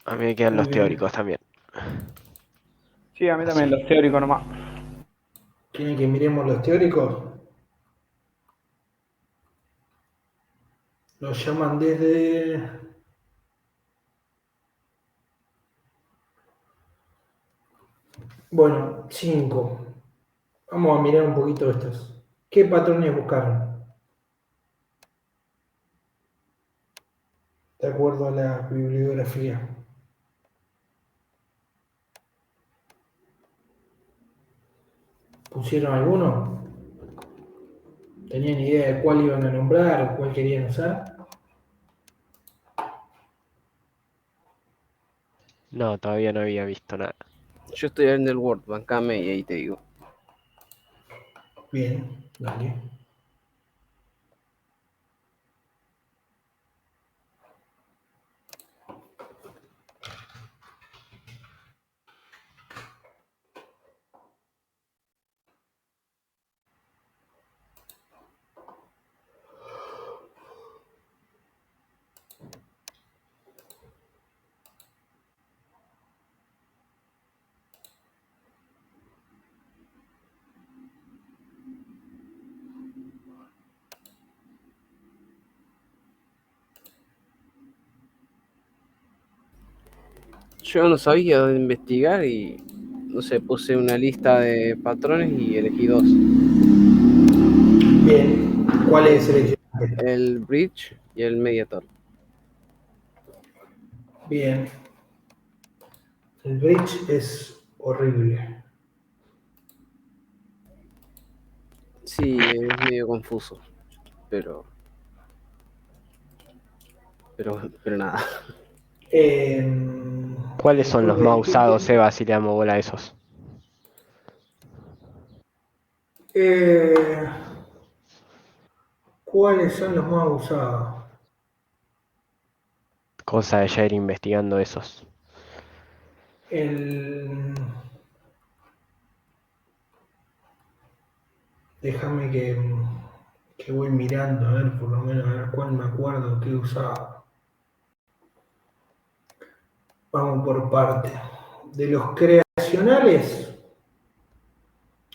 A mí me quedan Muy los bien. teóricos también. Sí, a mí también, Así. los teóricos nomás. ¿Quieren que miremos los teóricos? Los llaman desde... Bueno, 5. Vamos a mirar un poquito estos. ¿Qué patrones buscaron? De acuerdo a la bibliografía. ¿Pusieron alguno? ¿Tenían idea de cuál iban a nombrar o cuál querían usar? No, todavía no había visto nada. Yo estoy en el Word, bancame y ahí te digo. Bien, dale. Yo no sabía dónde investigar y, no sé, puse una lista de patrones y elegí dos. Bien, ¿cuáles seleccionaste? El bridge y el mediator. Bien, el bridge es horrible. Sí, es medio confuso, pero, pero nada. Eh, ¿Cuáles son Después los más del usados, Twitter. Seba, si le damos bola a esos? Eh, ¿Cuáles son los más usados? Cosa de ya ir investigando esos. El, Déjame que voy mirando, a ver por lo menos a ver cuál me acuerdo que he usado. Vamos por parte. De los creacionales,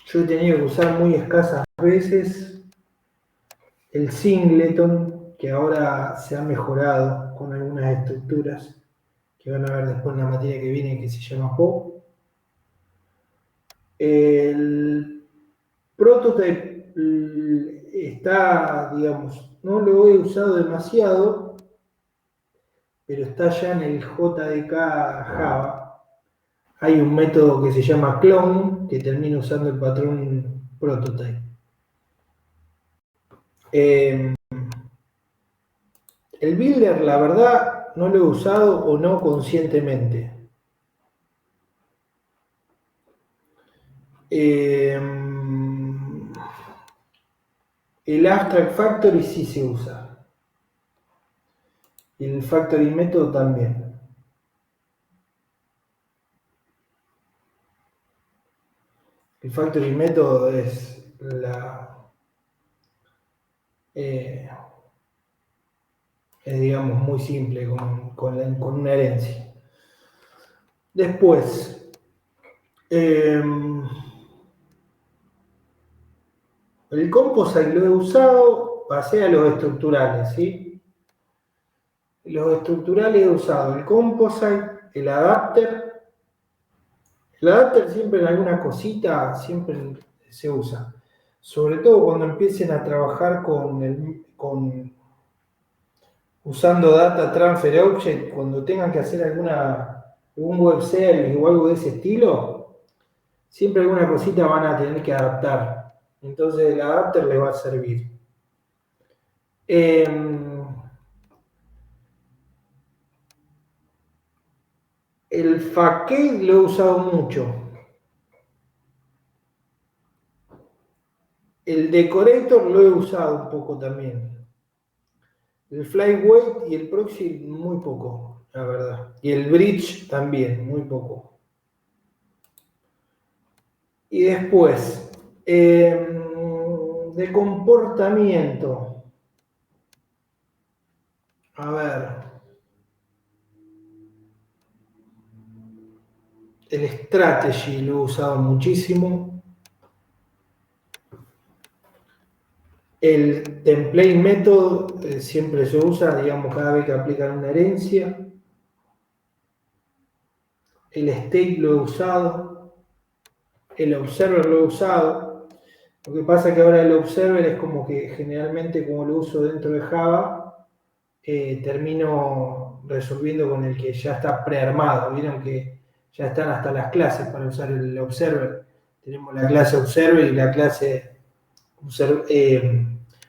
yo he tenido que usar muy escasas veces el singleton, que ahora se ha mejorado con algunas estructuras que van a ver después en la materia que viene que se llama POP. El prototype está, digamos, no lo he usado demasiado, pero está ya en el JDK Java. Hay un método que se llama clone que termina usando el patrón prototype. Eh, el builder, la verdad, no lo he usado o no conscientemente. Eh, el Abstract Factory sí se usa. Y el Factory Method también. El Factory Method eh, es digamos muy simple con una herencia. Después, eh, el composite lo he usado, pasé a los estructurales, ¿sí? Los estructurales he usado el composite, el adapter. El adapter siempre en alguna cosita, siempre se usa. Sobre todo cuando empiecen a trabajar usando Data Transfer Object, cuando tengan que hacer algún web service o algo de ese estilo, siempre alguna cosita van a tener que adaptar. Entonces el adapter les va a servir. El facade lo he usado mucho. El decorator lo he usado un poco también. El flyweight y el proxy muy poco, la verdad. Y el bridge también, muy poco. Y después, de comportamiento. A ver. El strategy lo he usado muchísimo. El template method siempre se usa, digamos, cada vez que aplican una herencia. El state lo he usado. El observer lo he usado. Lo que pasa es que ahora el observer es como que generalmente, como lo uso dentro de Java, termino resolviendo con el que ya está prearmado. Vieron que ya están hasta las clases para usar el observer. Tenemos la clase observer y la clase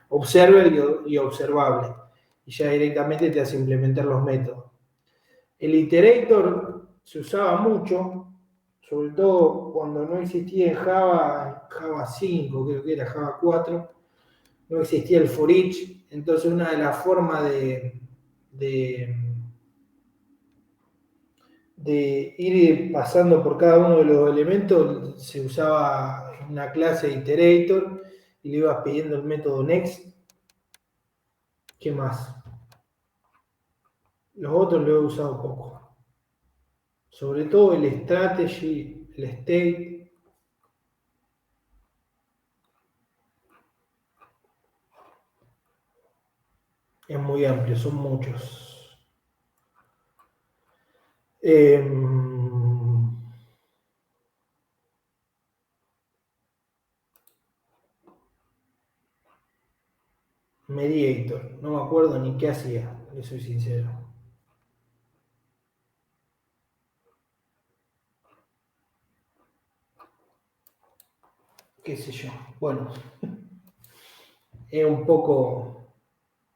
observer y observable. Y ya directamente te hace implementar los métodos. El iterator se usaba mucho, sobre todo cuando no existía en Java 5, creo que era Java 4, no existía el for each. Entonces una de las formas de ir pasando por cada uno de los elementos se usaba una clase iterator y le ibas pidiendo el método next. ¿Qué más? Los otros lo he usado poco. Sobre todo el strategy, el state. Es muy amplio, son muchos. Mediator, no me acuerdo ni qué hacía, le soy sincero. Qué sé yo. Bueno, es un poco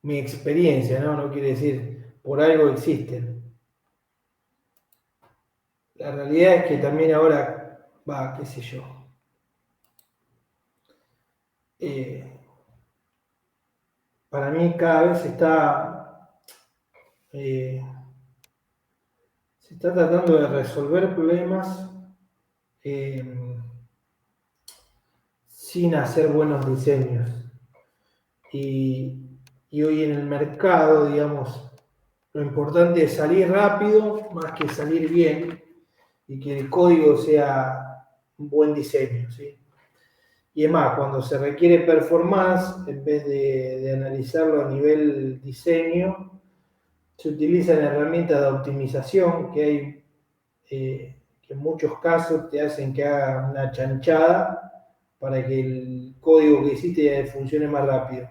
mi experiencia, ¿no? No quiere decir, por algo existen. La realidad es que también ahora, qué sé yo. Para mí cada vez se está tratando de resolver problemas sin hacer buenos diseños. Y hoy en el mercado, digamos, lo importante es salir rápido más que salir bien y que el código sea un buen diseño, ¿sí? Y es más, cuando se requiere performance, en vez de analizarlo a nivel diseño, se utilizan herramientas de optimización que hay, que en muchos casos te hacen que haga una chanchada para que el código que hiciste funcione más rápido,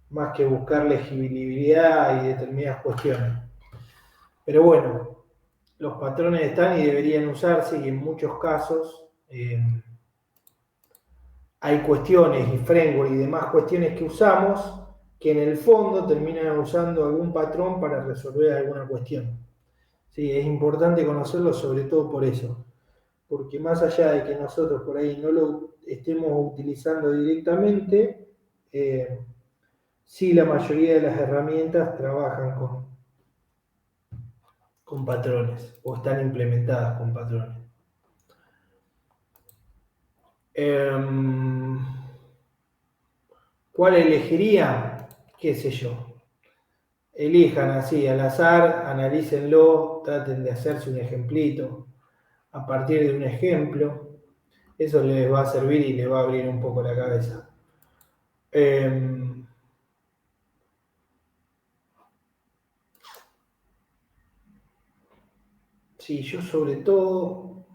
más que buscar legibilidad y determinadas cuestiones. Pero bueno, los patrones están y deberían usarse, y en muchos casos hay cuestiones y framework y demás cuestiones que usamos que en el fondo terminan usando algún patrón para resolver alguna cuestión. Sí, es importante conocerlo sobre todo por eso, porque más allá de que nosotros por ahí no lo estemos utilizando directamente, sí, la mayoría de las herramientas trabajan con patrones o están implementadas con patrones. ¿Cuál elegiría? ¿Qué sé yo? Elijan así al azar, analícenlo, traten de hacerse un ejemplito a partir de un ejemplo. Eso les va a servir y les va a abrir un poco la cabeza. Sí, yo sobre todo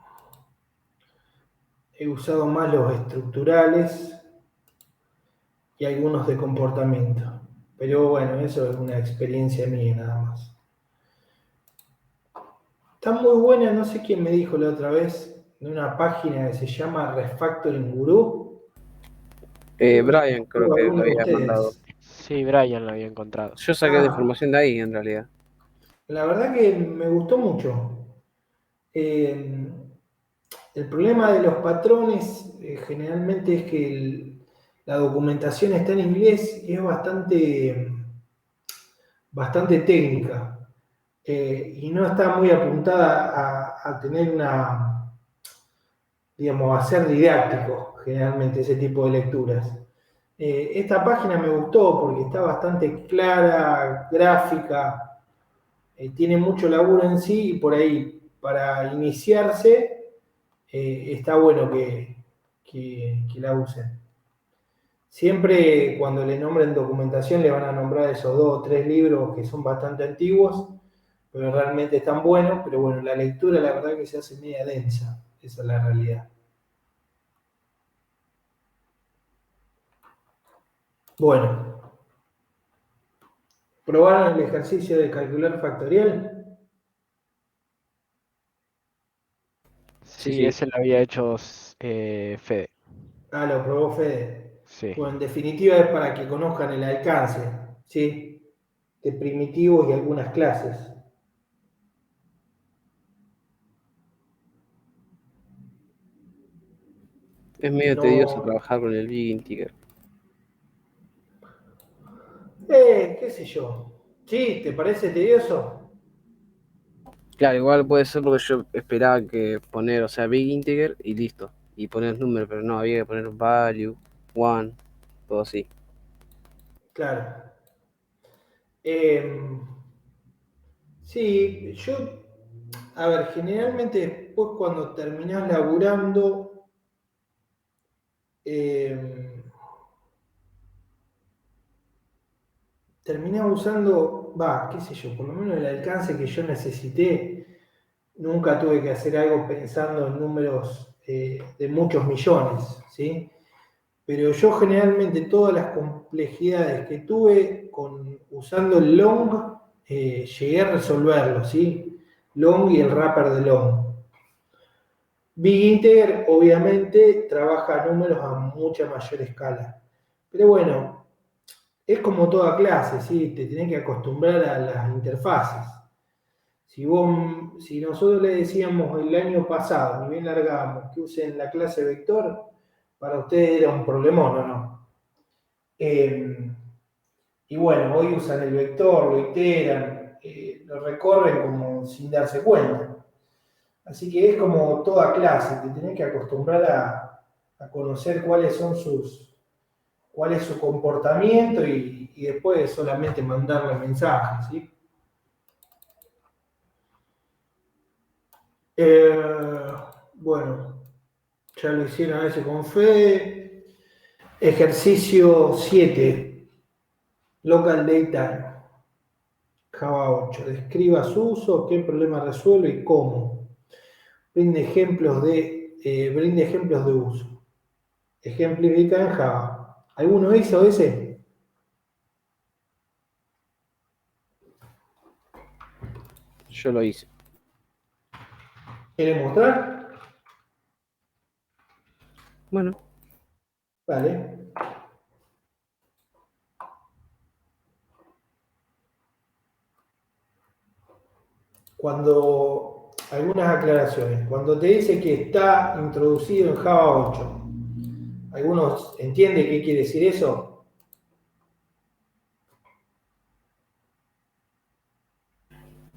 he usado más los estructurales y algunos de comportamiento. Pero bueno, eso es una experiencia mía nada más. Está muy buena, no sé quién me dijo la otra vez, de una página que se llama Refactoring Guru. Brian creo que Alguno lo de había mandado. ustedes. Sí, Brian lo había encontrado. Yo saqué la información de ahí en realidad. La verdad que me gustó mucho. El problema de los patrones generalmente es que la documentación está en inglés y es bastante técnica, y no está muy apuntada a tener digamos, a ser didáctico generalmente ese tipo de lecturas. Esta página me gustó porque está bastante clara, gráfica, tiene mucho laburo en sí y por ahí para iniciarse, está bueno que la usen. Siempre cuando le nombren documentación le van a nombrar esos 2 o 3 libros que son bastante antiguos, pero realmente están buenos, pero bueno, la lectura la verdad que se hace media densa, esa es la realidad. Bueno, ¿probaron el ejercicio de calcular factorial? Sí, ese lo había hecho Fede. Ah, lo probó Fede. Sí. Bueno, en definitiva es para que conozcan el alcance, ¿sí? De primitivos y algunas clases. Es medio tedioso No, trabajar con el Big Integer. qué sé yo. ¿Sí? ¿Te parece tedioso? Claro, igual puede ser porque yo esperaba que poner, o sea, Big Integer y listo. Y poner número, pero no, había que poner value, one, todo así. Claro. Sí, a ver, generalmente después cuando terminás laburando, terminás usando, qué sé yo, por lo menos el alcance que yo necesité, nunca tuve que hacer algo pensando en números de muchos millones, ¿sí? Pero yo generalmente todas las complejidades que tuve usando el long, llegué a resolverlo, ¿sí? Long y el wrapper de long. Big Integer obviamente trabaja números a mucha mayor escala. Pero bueno, es como toda clase, ¿sí? Te tenés que acostumbrar a las interfaces. Si nosotros le decíamos el año pasado, ni bien largábamos, que usen la clase vector, para ustedes era un problemón, ¿o no? Y bueno, hoy usan el vector, lo iteran, lo recorren como sin darse cuenta. Así que es como toda clase, te tenés que acostumbrar a conocer cuál es su comportamiento y después solamente mandarle mensajes, ¿sí? Bueno, ya lo hicieron a veces con Fede. Ejercicio 7, Local Data, Java 8. Describa su uso, qué problema resuelve y cómo. Brinde ejemplos de uso. Ejemplifica en Java. ¿Alguno hizo ese? Yo lo hice. ¿Quiere mostrar? Bueno, Vale. Algunas aclaraciones. Cuando te dice que está introducido en Java 8, ¿algunos entienden qué quiere decir eso?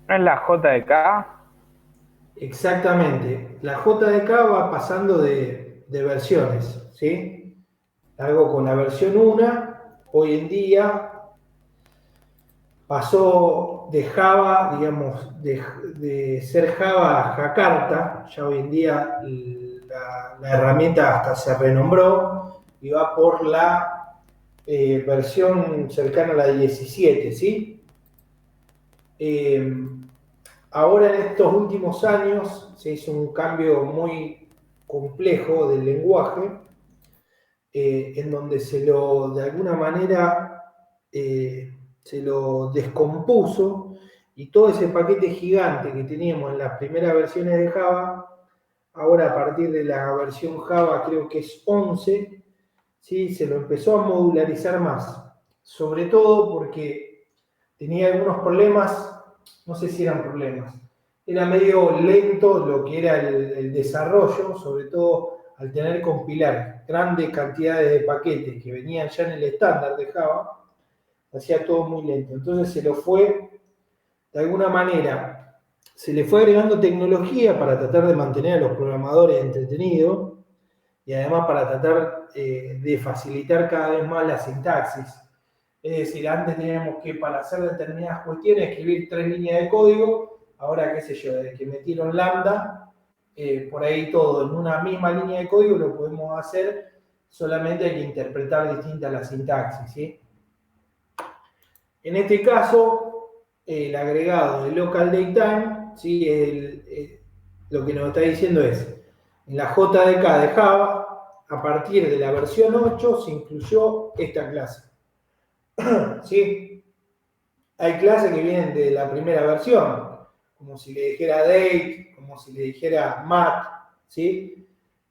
¿No es la JDK? Exactamente. La JDK va pasando de versiones, ¿sí? Algo con la versión 1, hoy en día pasó de Java, digamos, de ser Java a Jakarta. Ya hoy en día la herramienta hasta se renombró y va por la versión cercana a la 17, ¿sí? Ahora en estos últimos años se hizo un cambio muy complejo del lenguaje, en donde de alguna manera, se lo descompuso y todo ese paquete gigante que teníamos en las primeras versiones de Java, ahora a partir de la versión Java creo que es 11, ¿sí? Se lo empezó a modularizar más, sobre todo porque tenía algunos problemas, no sé si eran problemas, era medio lento lo que era el desarrollo, sobre todo al tener que compilar grandes cantidades de paquetes que venían ya en el estándar de Java, hacía todo muy lento. Entonces de alguna manera, se le fue agregando tecnología para tratar de mantener a los programadores entretenidos y además para tratar de facilitar cada vez más la sintaxis. Es decir, antes teníamos que para hacer determinadas cuestiones escribir 3 líneas de código ahora qué sé yo, desde que metieron lambda, por ahí todo en una misma línea de código lo podemos hacer, solamente hay que interpretar distintas las sintaxis, ¿sí? En este caso, el agregado de local datetime, ¿sí? Lo que nos está diciendo es, en la JDK de Java, a partir de la versión 8 se incluyó esta clase, ¿sí? Hay clases que vienen de la primera versión, como si le dijera date, como si le dijera mat, ¿sí?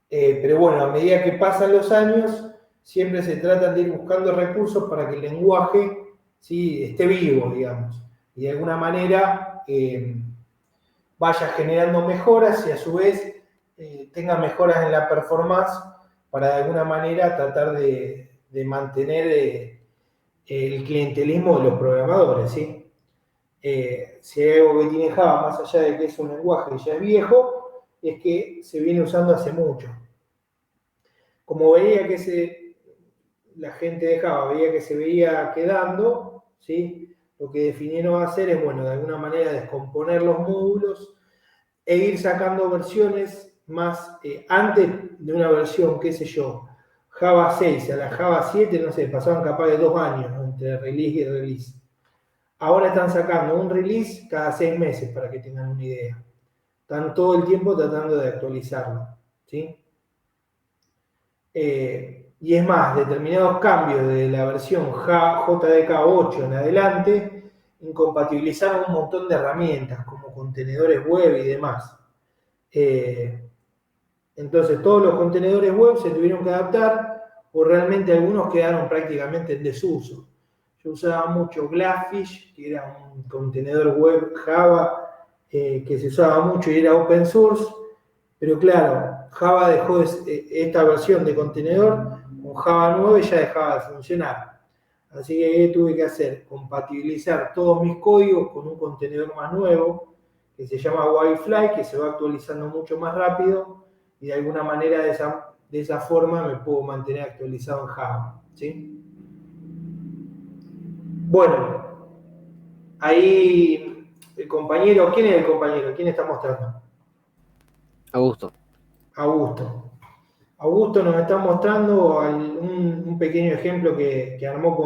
Pero bueno, a medida que pasan los años, siempre se tratan de ir buscando recursos para que el lenguaje, ¿sí?, esté vivo, digamos, y de alguna manera vaya generando mejoras y a su vez tenga mejoras en la performance para de alguna manera tratar de mantener el clientelismo de los programadores, ¿sí? Si hay algo que tiene Java, más allá de que es un lenguaje que ya es viejo, es que se viene usando hace mucho. Como veía que la gente de Java veía que se veía quedando, ¿sí? Lo que definieron hacer es, bueno, de alguna manera descomponer los módulos e ir sacando versiones más, antes de una versión, qué sé yo, Java 6 a la Java 7, no sé, pasaban capaz de 2 años entre release y release. Ahora están sacando un release cada 6 meses, para que tengan una idea. Están todo el tiempo tratando de actualizarlo, ¿sí? Y es más, determinados cambios de la versión JDK 8 en adelante incompatibilizaron un montón de herramientas, como contenedores web y demás. Entonces, todos los contenedores web se tuvieron que adaptar, o realmente algunos quedaron prácticamente en desuso. Yo usaba mucho Glassfish, que era un contenedor web Java que se usaba mucho y era open source, pero claro, Java dejó esta versión de contenedor, con Java 9 ya dejaba de funcionar. Así que tuve que hacer compatibilizar todos mis códigos con un contenedor más nuevo, que se llama Wi-Fly, que se va actualizando mucho más rápido, y de alguna manera de esa forma me puedo mantener actualizado en Java, ¿sí? Bueno, ahí el compañero, ¿quién es el compañero? ¿Quién está mostrando? Augusto. Augusto. Augusto nos está mostrando un pequeño ejemplo que armó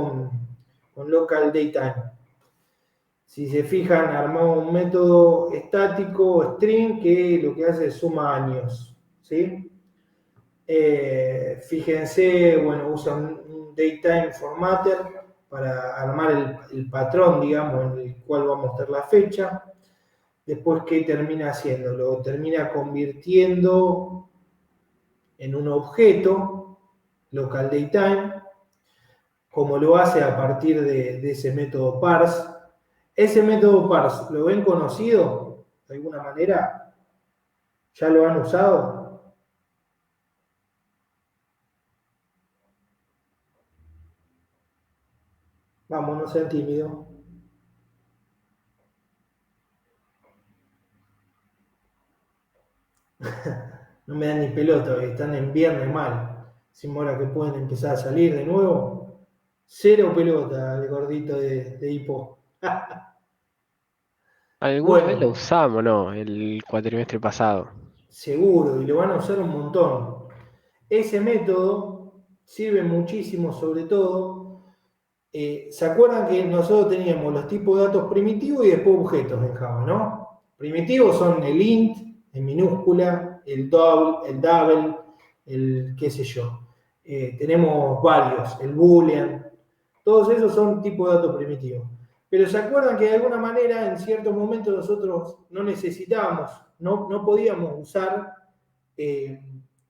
con Local Datetime. Si se fijan, armó un método estático string que lo que hace es suma años, ¿sí? Fíjense, bueno, usa un datetime formatter para armar el patrón, digamos, en el cual va a mostrar la fecha. Después, ¿qué termina haciendo? Lo termina convirtiendo en un objeto, local datetime, como lo hace a partir de ese método parse. Ese método parse, ¿lo ven conocido de alguna manera? ¿Ya lo han usado? Vamos, no sean tímidos. No me dan ni pelota, están en viernes mal. Sin hora que pueden empezar a salir de nuevo. Cero pelota el gordito de hipo. ¿Alguna vez lo Bueno, usamos, no? El cuatrimestre pasado. seguro, y lo van a usar un montón. Ese método sirve muchísimo, sobre todo. ¿Se acuerdan que nosotros teníamos los tipos de datos primitivos y después objetos en Java, ¿no? Primitivos son el int, en minúscula, el double, el qué sé yo. Tenemos varios, el boolean. Todos esos son tipos de datos primitivos. Pero ¿se acuerdan que de alguna manera en ciertos momentos nosotros no necesitábamos, no podíamos usar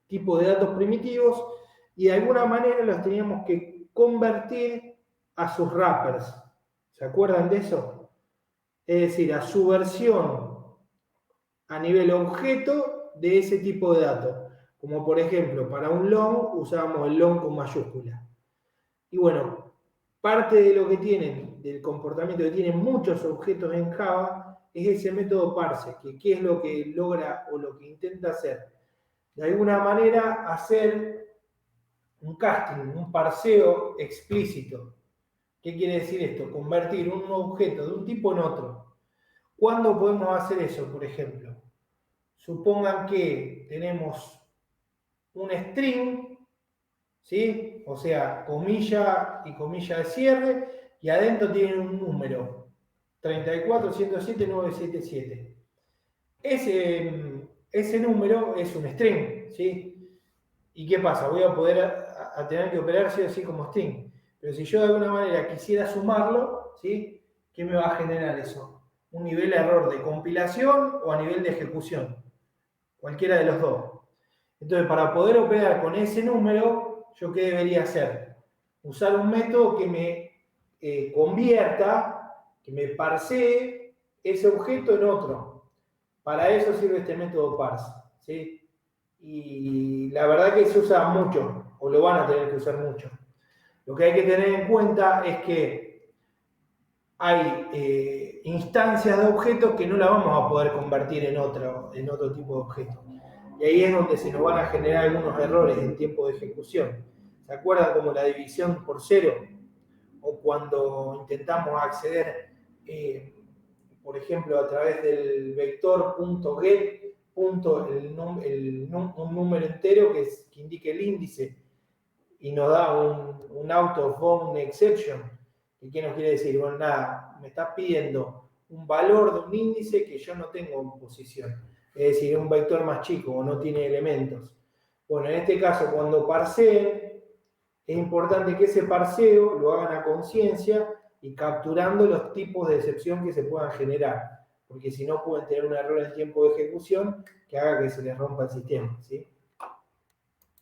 tipos de datos primitivos y de alguna manera los teníamos que convertir a sus wrappers? ¿Se acuerdan de eso? Es decir, a su versión a nivel objeto de ese tipo de datos. Como por ejemplo, para un long usábamos el long con mayúscula. Y bueno, parte de lo que tienen, del comportamiento que tienen muchos objetos en Java, es ese método parse, que qué es lo que logra o lo que intenta hacer. De alguna manera hacer un casting, un parseo explícito. ¿Qué quiere decir esto? Convertir un objeto de un tipo en otro. ¿Cuándo podemos hacer eso, por ejemplo? Supongan que tenemos un string, ¿sí? O sea, comilla y comilla de cierre, y adentro tienen un número, 34.107.977. Ese número es un string, ¿sí? ¿Y qué pasa? Voy a poder a tener que operar sí o sí como string. Pero si yo de alguna manera quisiera sumarlo, ¿sí? ¿Qué me va a generar eso? ¿Un nivel de error de compilación o a nivel de ejecución? Cualquiera de los dos. Entonces, para poder operar con ese número, ¿yo qué debería hacer? Usar un método que me convierta, que me parsee ese objeto en otro. Para eso sirve este método parse, ¿sí? Y la verdad que se usa mucho, o lo van a tener que usar mucho. Lo que hay que tener en cuenta es que hay instancias de objetos que no las vamos a poder convertir en otro tipo de objeto. Y ahí es donde se nos van a generar algunos errores en tiempo de ejecución. ¿Se acuerdan como la división por cero? O cuando intentamos acceder, por ejemplo, a través del vector.get, un número entero que indique el índice y nos da un out of bound exception. ¿Y qué nos quiere decir? Bueno, nada, me está pidiendo un valor de un índice que yo no tengo en posición. Es decir, un vector más chico o no tiene elementos. Bueno, en este caso, cuando parseen, es importante que ese parseo lo hagan a conciencia y capturando los tipos de excepción que se puedan generar, porque si no pueden tener un error en tiempo de ejecución que haga que se les rompa el sistema, ¿sí?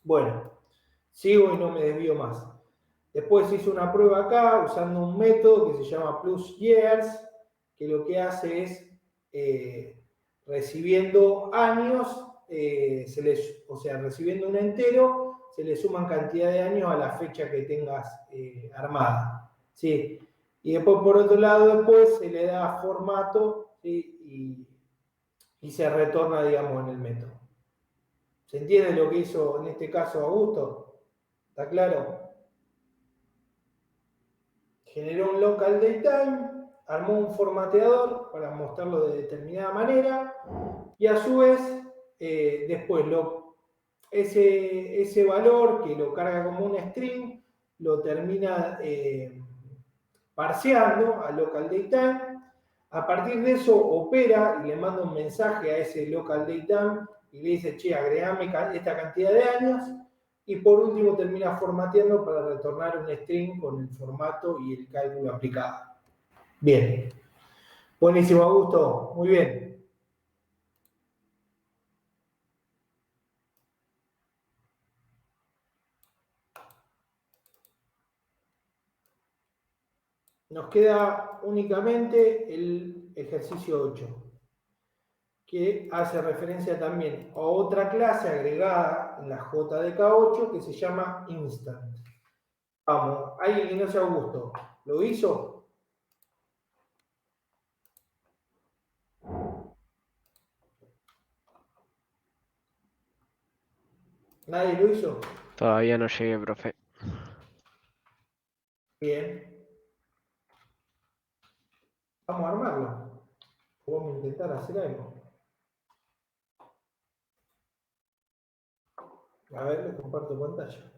Bueno, sigo y no me desvío más. Después hice una prueba acá usando un método que se llama plus years, que lo que hace es, recibiendo años, o sea, recibiendo un entero, se le suman cantidad de años a la fecha que tengas armada. ¿Sí? Y después, por otro lado, después se le da formato, ¿sí? y se retorna, digamos, en el método. ¿Se entiende lo que hizo en este caso Augusto? ¿Está claro? Generó un local datetime, armó un formateador para mostrarlo de determinada manera y a su vez después ese valor que lo carga como un string lo termina parseando al local datetime. A partir de eso opera y le manda un mensaje a ese local datetime y le dice, che, agregame esta cantidad de años. Y por último termina formateando para retornar un string con el formato y el cálculo aplicado. Bien. Buenísimo, Augusto. Muy bien. Nos queda únicamente el ejercicio 8, que hace referencia también a otra clase agregada en la JDK8 que se llama Instant. Vamos, alguien que no sea Augusto, ¿lo hizo? ¿Nadie lo hizo? Todavía no llegué, profe. Bien. Vamos a armarlo. Vamos a intentar hacer algo. A ver, les comparto pantalla.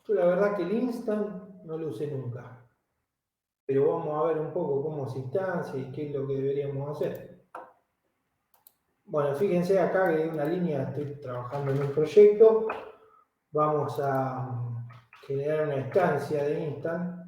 Yo la verdad que el Instant no lo usé nunca. Pero vamos a ver un poco cómo se instancia y qué es lo que deberíamos hacer. Bueno, fíjense acá que hay una línea, estoy trabajando en un proyecto. Vamos a generar una instancia de Instant.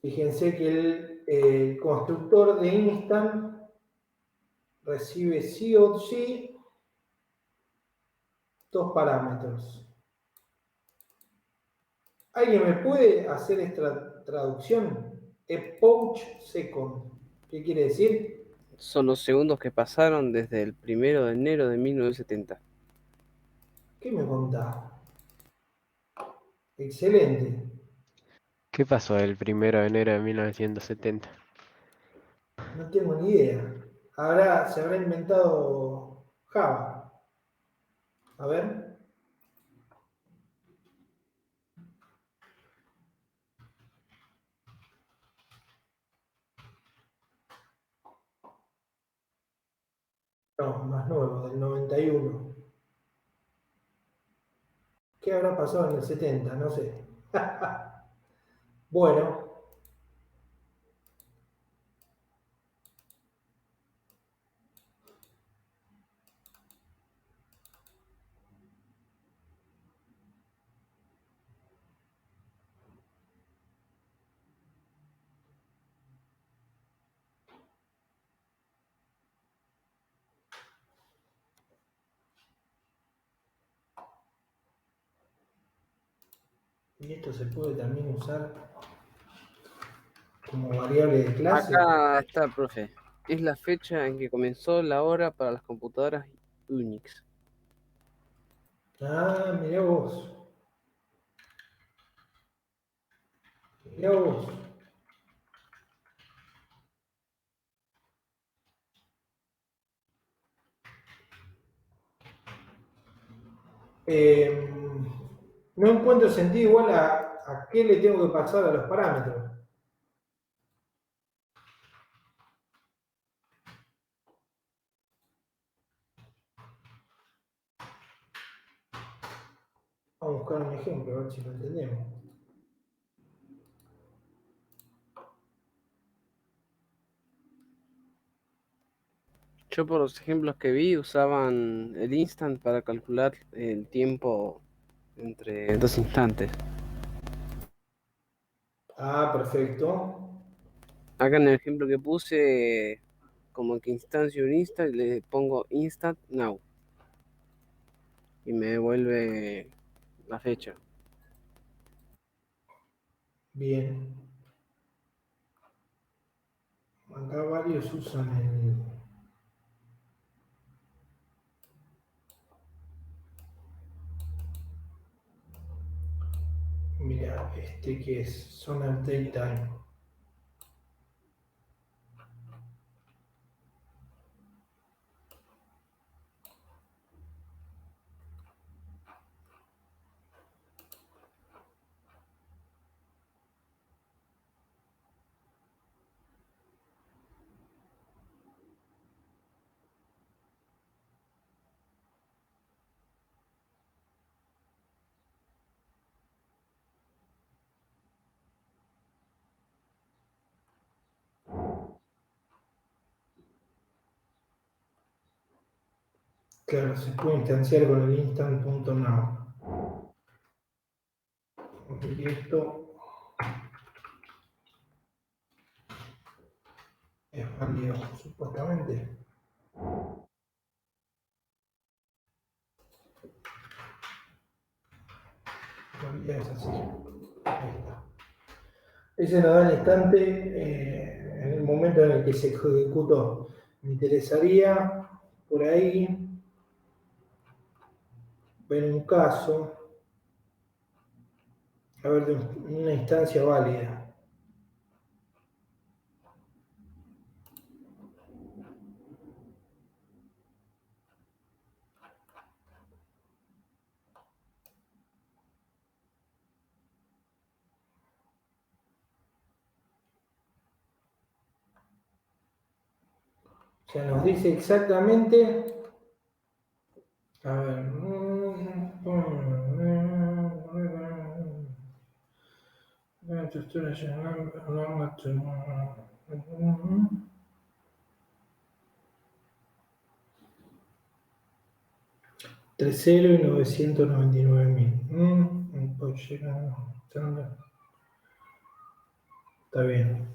Fíjense que el constructor de Instant recibe sí o sí dos parámetros. ¿Alguien me puede hacer esta traducción? Epoch second. ¿Qué quiere decir? Son los segundos que pasaron desde el 1 de enero de 1970. ¿Qué me contás? Excelente. ¿Qué pasó el 1 de enero de 1970? No tengo ni idea. se habrá inventado Java. A ver. No, más nuevo, del 91. ¿Qué habrá pasado en el 70? No sé. Bueno, y esto se puede también usar como variable de clase. Acá está, profe. Es la fecha en que comenzó la hora para las computadoras Unix. Ah, mirá vos. Mirá vos. No encuentro sentido igual a qué le tengo que pasar a los parámetros. Vamos a buscar un ejemplo, a ver si lo entendemos. Yo por los ejemplos que vi usaban el instant para calcular el tiempo entre dos instantes. Ah, perfecto. Acá en el ejemplo que puse, como que instancio un instant, le pongo instant now y me devuelve la fecha. Bien. Acá varios usan el. Mira, este que es Zona Daytime. Claro, se puede instanciar con el instant.now. Y esto es válido, supuestamente. En realidad es así. Ahí está. Ese nos da el instante en el momento en el que se ejecutó. Me interesaría por ahí ver un caso, a ver, de una instancia válida. O sea, nos dice exactamente, a ver, entre 0 y 999.000. Pues está bien.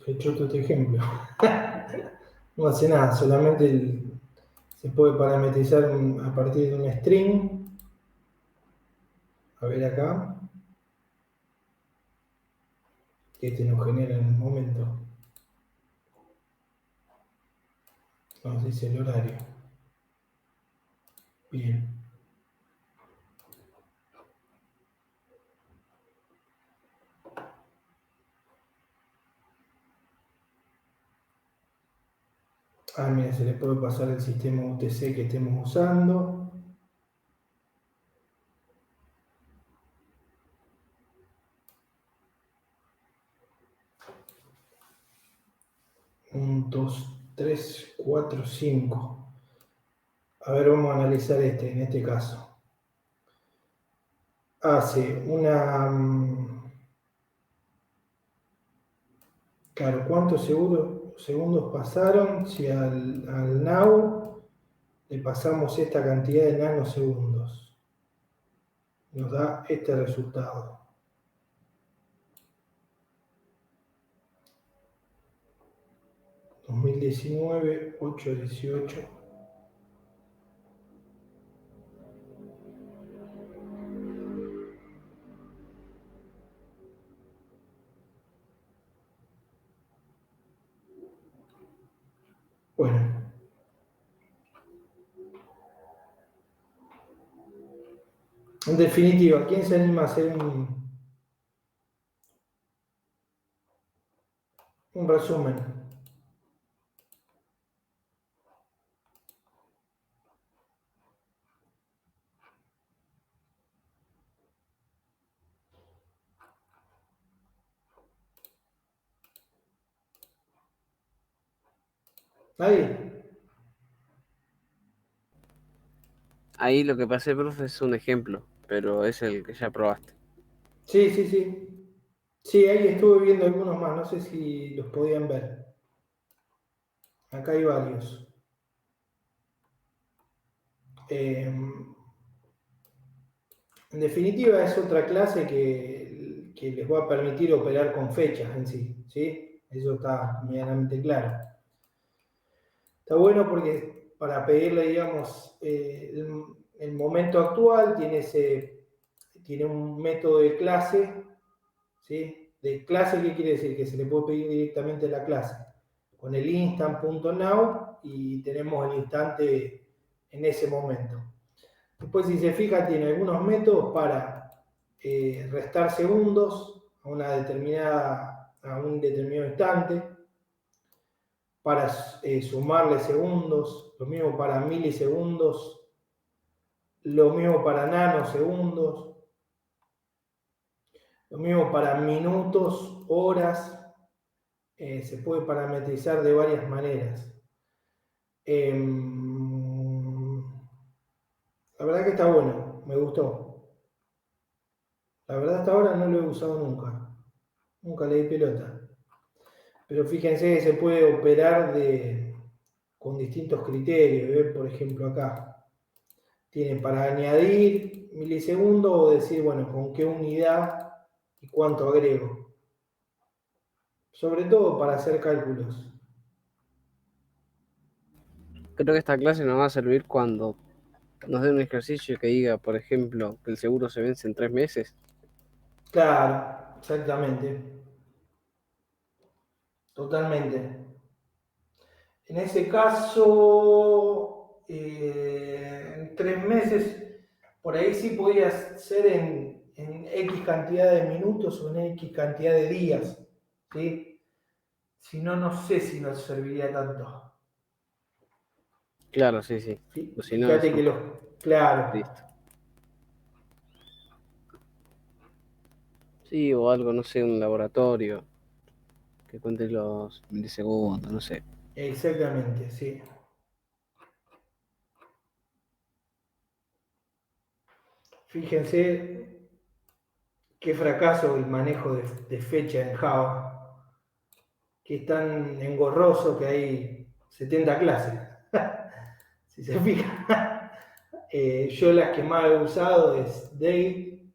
he hecho otro ejemplo. No hace nada, solamente se puede parametrizar a partir de un string. A ver acá. Que este nos genera en el momento. Nos dice el horario. Bien. Mira, se le puede pasar el sistema UTC que estemos usando. Un, dos, tres, cuatro, cinco. A ver, vamos a analizar en este caso. Hace una... Claro, ¿cuántos segundos pasaron si al now le pasamos esta cantidad de nanosegundos? Nos da este resultado. ...2019, 8/18... Bueno. En definitiva, ¿quién se anima a hacer un resumen? ¿Nadie? Ahí lo que pasé, profe, es un ejemplo, pero es el que ya probaste. Sí, sí, sí. Sí, ahí estuve viendo algunos más, no sé si los podían ver. Acá hay varios. En definitiva, es otra clase que les va a permitir operar con fechas en sí, ¿sí? Eso está medianamente claro. Está bueno porque para pedirle, digamos, el momento actual tiene un método de clase, ¿sí? ¿De clase qué quiere decir? Que se le puede pedir directamente a la clase con el instant.now y tenemos el instante en ese momento. Después, si se fija, tiene algunos métodos para restar segundos a un determinado instante, para sumarle segundos, lo mismo para milisegundos, lo mismo para nanosegundos, lo mismo para minutos, horas, se puede parametrizar de varias maneras. La verdad que está bueno, me gustó. La verdad hasta ahora no lo he usado nunca le di pelota. Pero fíjense que se puede operar con distintos criterios. ¿Ve? Por ejemplo acá, tiene para añadir milisegundos o decir, bueno, con qué unidad y cuánto agrego. Sobre todo para hacer cálculos. Creo que esta clase nos va a servir cuando nos den un ejercicio que diga, por ejemplo, que el seguro se vence en 3 meses. Claro, exactamente. Totalmente. En ese caso, en 3 meses, por ahí sí podría ser en X cantidad de minutos o en X cantidad de días, ¿sí? Si no, no sé si nos serviría tanto. Claro, sí, sí. O si no, Fíjate eso. que claro, Listo. Sí, o algo, no sé, un laboratorio que cuente los milisegundos, no sé. exactamente, sí. Fíjense qué fracaso el manejo de fecha en Java, que es tan engorroso que hay 70 clases. Si se fijan, yo las que más he usado es date,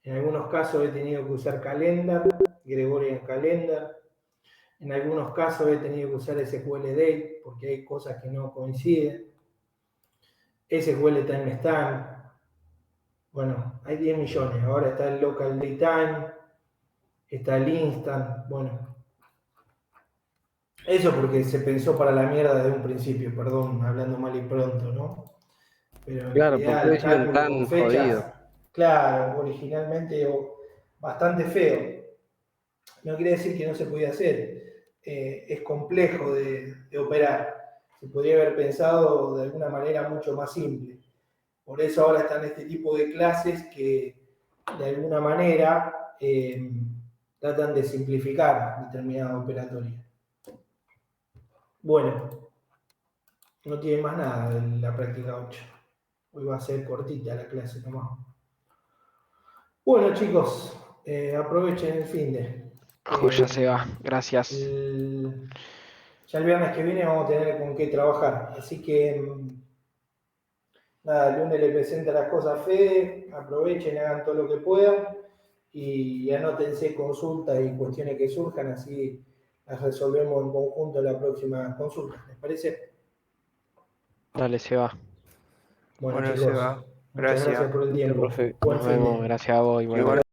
en algunos casos he tenido que usar calendar, Gregorian Calendar, En algunos casos he tenido que usar SQL porque hay cosas que no coinciden. SQL Timestamp. Bueno, hay 10 millones. Ahora está el Local Daytime, está el Instant. Bueno, eso porque se pensó para la mierda desde un principio, perdón, hablando mal y pronto, ¿no? Pero en Claro, realidad porque el hoy siguen cálculo con tan jodidos. fechas, claro, originalmente bastante feo. No quiere decir que no se podía hacer. Es complejo de operar. Se podría haber pensado de alguna manera mucho más simple. Por eso ahora están este tipo de clases que de alguna manera tratan de simplificar determinada operatoria. Bueno, no tiene más nada de la práctica 8. Hoy va a ser cortita la clase nomás. Bueno, chicos, aprovechen el fin de. Ya se va. Gracias. Ya el viernes que viene vamos a tener con qué trabajar. Así que, nada, el lunes le presenta las cosas a Fede, aprovechen, hagan todo lo que puedan y anótense consultas y cuestiones que surjan, así las resolvemos en conjunto en la próxima consulta. ¿Les parece? Dale, se va. Bueno, Bueno, chicos, Seba, muchas gracias gracias. por el Listo, tiempo. profe. Buen Nos fin de. vemos. Gracias a vos. Igualmente. Igual.